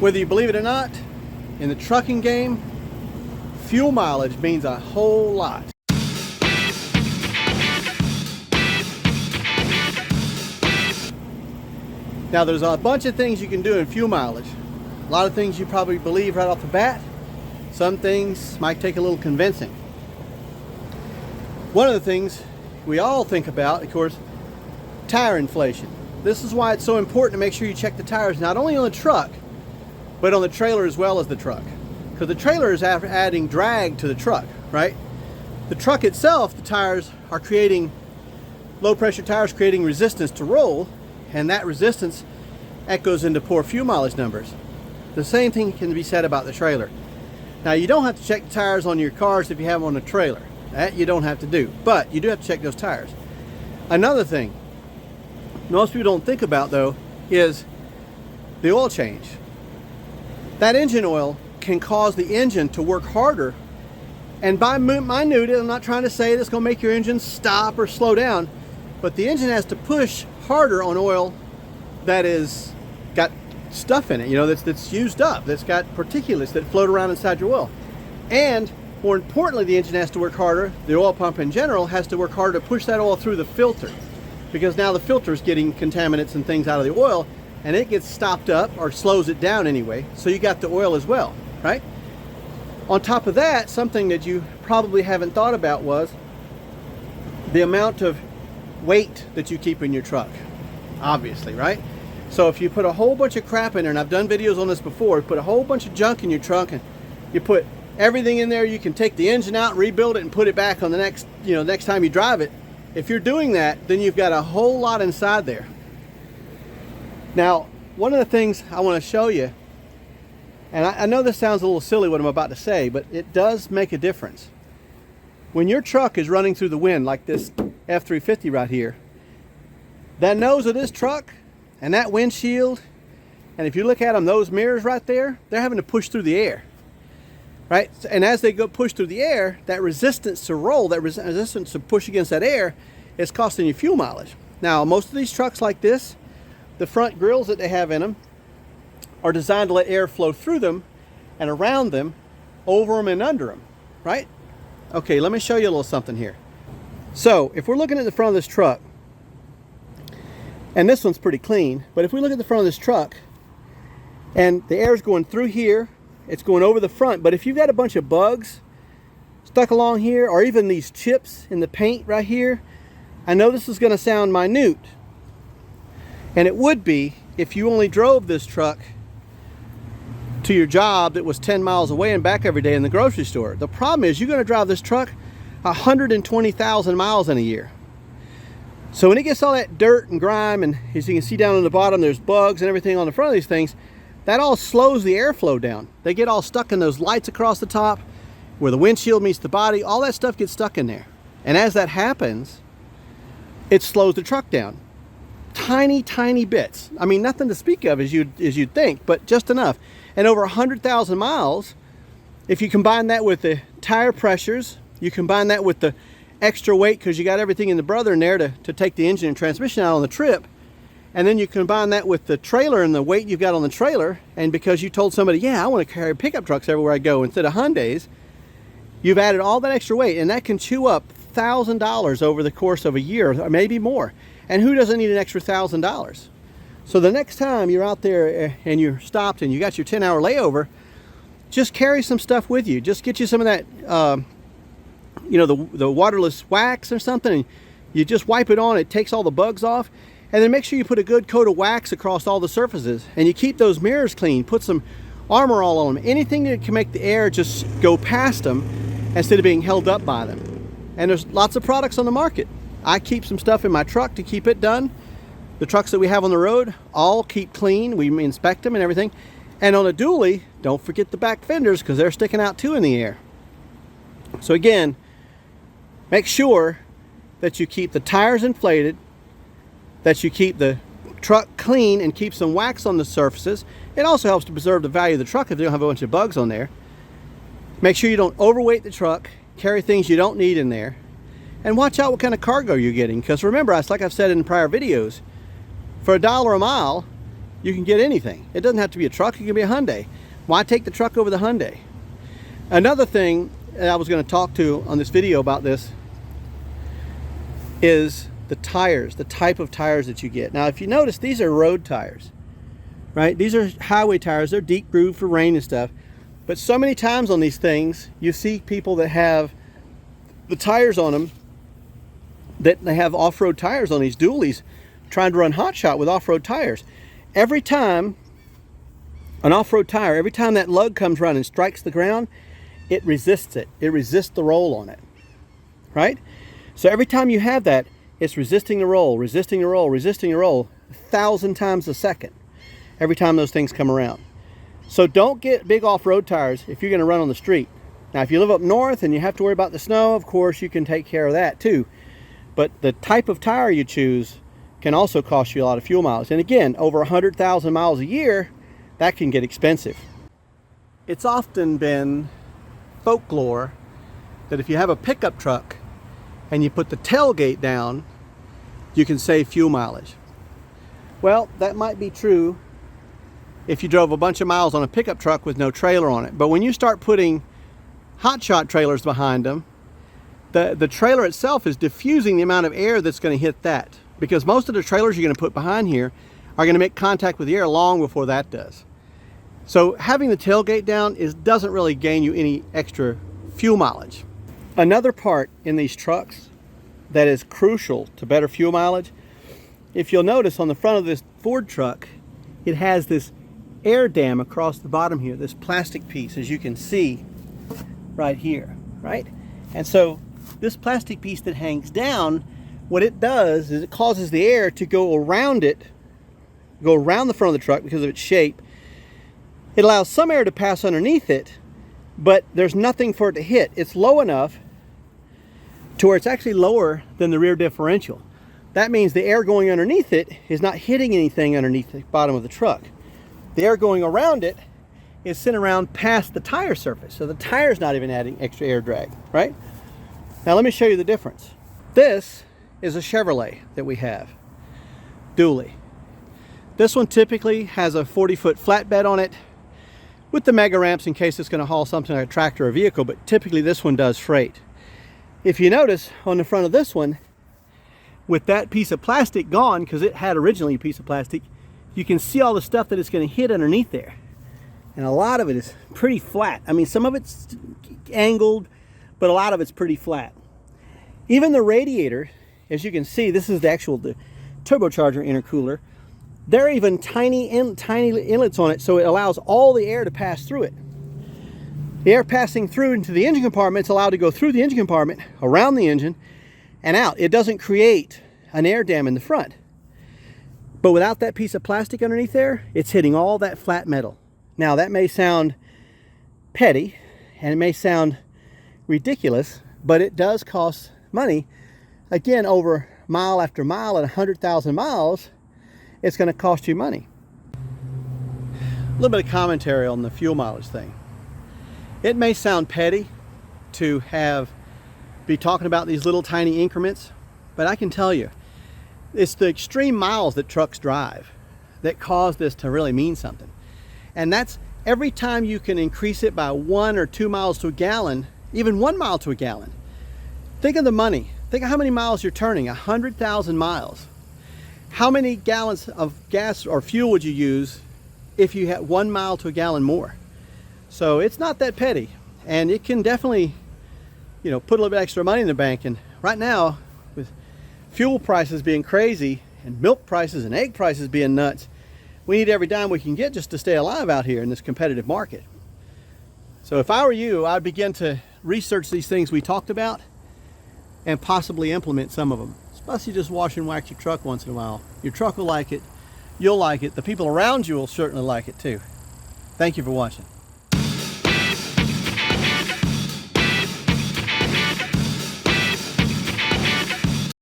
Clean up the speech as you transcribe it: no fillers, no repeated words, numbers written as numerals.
Whether you believe it or not, in the trucking game, fuel mileage means a whole lot. Now there's a bunch of things you can do in fuel mileage. A lot of things you probably believe right off the bat. Some things might take a little convincing. One of the things we all think about, of course, tire inflation. This is why it's so important to make sure you check the tires not only on the truck, but on the trailer as well as the truck. Because the trailer is adding drag to the truck, right? The truck itself, the tires are creating, low pressure tires creating resistance to roll, and that resistance echoes into poor fuel mileage numbers. The same thing can be said about the trailer. Now you don't have to check the tires on your cars if you have them on a trailer. That you don't have to do, but you do have to check those tires. Another thing most people don't think about though is the oil change. That engine oil can cause the engine to work harder, and by minute, I'm not trying to say that's going to make your engine stop or slow down, but the engine has to push harder on oil that is got stuff in it, you know, that's used up, that's got particulates that float around inside your oil. And more importantly, the engine has to work harder, the oil pump in general has to work harder to push that oil through the filter, because now the filter is getting contaminants and things out of the oil, and it gets stopped up or slows it down anyway, so you got the oil as well, right? On top of that, something that you probably haven't thought about was the amount of weight that you keep in your truck, obviously, right? So if you put a whole bunch of crap in there, and I've done videos on this before, put a whole bunch of junk in your trunk and you put everything in there, you can take the engine out, rebuild it, and put it back on the next, next time you drive it. If you're doing that, then you've got a whole lot inside there. Now, one of the things I want to show you, and I know this sounds a little silly what I'm about to say, but it does make a difference. When your truck is running through the wind like this F350 right here, that nose of this truck and that windshield, and if you look at them, those mirrors right there, they're having to push through the air, right? And as they go push through the air, that resistance to roll, that resistance to push against that air is costing you fuel mileage. Now, most of these trucks like this, the front grills that they have in them are designed to let air flow through them and around them, over them and under them, right? Okay, let me show you a little something here. So if we're looking at the front of this truck, and this one's pretty clean, but if we look at the front of this truck and the air is going through here, it's going over the front, but if you've got a bunch of bugs stuck along here, or even these chips in the paint right here, I know this is going to sound minute, and it would be if you only drove this truck to your job that was 10 miles away and back every day in the grocery store. The problem is you're going to drive this truck 120,000 miles in a year. So when it gets all that dirt and grime, and as you can see down on the bottom, there's bugs and everything on the front of these things, that all slows the airflow down. They get all stuck in those lights across the top where the windshield meets the body. All that stuff gets stuck in there. And as that happens, it slows the truck down. Tiny bits. I mean, nothing to speak of as you'd think, but just enough. And over 100,000 miles, if you combine that with the tire pressures, you combine that with the extra weight because you got everything in the brother in there to take the engine and transmission out on the trip, and then you combine that with the trailer and the weight you've got on the trailer, and because you told somebody, yeah, I want to carry pickup trucks everywhere I go instead of Hyundais, you've added all that extra weight, and that can chew up $1,000 over the course of a year, or maybe more. And who doesn't need an extra $1,000? So the next time you're out there and you're stopped and you got your 10-hour layover, just carry some stuff with you. Just get you some of that, the waterless wax or something, and you just wipe it on. It takes all the bugs off. And then make sure you put a good coat of wax across all the surfaces. And you keep those mirrors clean. Put some Armor All on them. Anything that can make the air just go past them instead of being held up by them. And there's lots of products on the market. I keep some stuff in my truck to keep it done. The trucks that we have on the road all keep clean. We inspect them and everything. And on a dually, don't forget the back fenders because they're sticking out too in the air. So again, make sure that you keep the tires inflated, that you keep the truck clean and keep some wax on the surfaces. It also helps to preserve the value of the truck if you don't have a bunch of bugs on there. Make sure you don't overweight the truck, carry things you don't need in there, and watch out what kind of cargo you're getting, because remember, like I've said in prior videos, for $1 a mile, You can get anything. It doesn't have to be a truck, it can be a Hyundai. Why take the truck over the Hyundai? Another thing that I was going to talk to on this video about this is the tires, the type of tires that you get. Now if you notice, these are road tires, right? These are highway tires. They're deep grooved for rain and stuff. But so many times on these things, you see people that have the tires on them, that they have off-road tires on these dualies, trying to run Hotshot with off-road tires. Every time an off-road tire, every time that lug comes around and strikes the ground, it resists it. It resists the roll on it, right? So every time you have that, it's resisting the roll, resisting the roll, resisting the roll 1,000 times a second every time those things come around. So don't get big off-road tires if you're going to run on the street. Now if you live up north and you have to worry about the snow, of course you can take care of that too. But the type of tire you choose can also cost you a lot of fuel mileage. And again, over 100,000 miles a year, that can get expensive. It's often been folklore that if you have a pickup truck and you put the tailgate down, you can save fuel mileage. Well, that might be true if you drove a bunch of miles on a pickup truck with no trailer on it. But when you start putting Hotshot trailers behind them, the trailer itself is diffusing the amount of air that's going to hit that. Because most of the trailers you're going to put behind here are going to make contact with the air long before that does. So having the tailgate down doesn't really gain you any extra fuel mileage. Another part in these trucks that is crucial to better fuel mileage, if you'll notice on the front of this Ford truck, it has this air dam across the bottom here, this plastic piece, as you can see right here, right? And so this plastic piece that hangs down, what it does is it causes the air to go around it, go around the front of the truck because of its shape. It allows some air to pass underneath it, but there's nothing for it to hit. It's low enough to where it's actually lower than the rear differential. That means the air going underneath it is not hitting anything underneath the bottom of the truck. The air going around it is sent around past the tire surface, so the tire's not even adding extra air drag, right? Now let me show you the difference. This is a Chevrolet that we have, dually. This one typically has a 40-foot flatbed on it with the mega ramps in case it's going to haul something like a tractor or vehicle, but typically this one does freight. If you notice on the front of this one, with that piece of plastic gone, because it had originally a piece of plastic, you can see all the stuff that it's going to hit underneath there. And a lot of it is pretty flat. I mean, some of it's angled, but a lot of it's pretty flat. Even the radiator, as you can see, this is the turbocharger intercooler. There are even tiny inlets on it, so it allows all the air to pass through it. The air passing through into the engine compartment is allowed to go through the engine compartment, around the engine, and out. It doesn't create an air dam in the front. But without that piece of plastic underneath there, it's hitting all that flat metal. Now that may sound petty, and it may sound ridiculous, but it does cost money. Again, over mile after mile at 100,000 miles, it's going to cost you money. A little bit of commentary on the fuel mileage thing. It may sound petty to be talking about these little tiny increments, but I can tell you, it's the extreme miles that trucks drive that cause this to really mean something. And that's every time you can increase it by 1 or 2 miles to a gallon, even 1 mile to a gallon. Think of the money. Think of how many miles you're turning, 100,000 miles. How many gallons of gas or fuel would you use if you had 1 mile to a gallon more? So it's not that petty, and it can definitely, put a little bit extra money in the bank. And right now, with fuel prices being crazy and milk prices and egg prices being nuts, we need every dime we can get just to stay alive out here in this competitive market. So if I were you, I'd begin to research these things we talked about and possibly implement some of them. Especially just wash and wax your truck once in a while. Your truck will like it, you'll like it, the people around you will certainly like it too. Thank you for watching.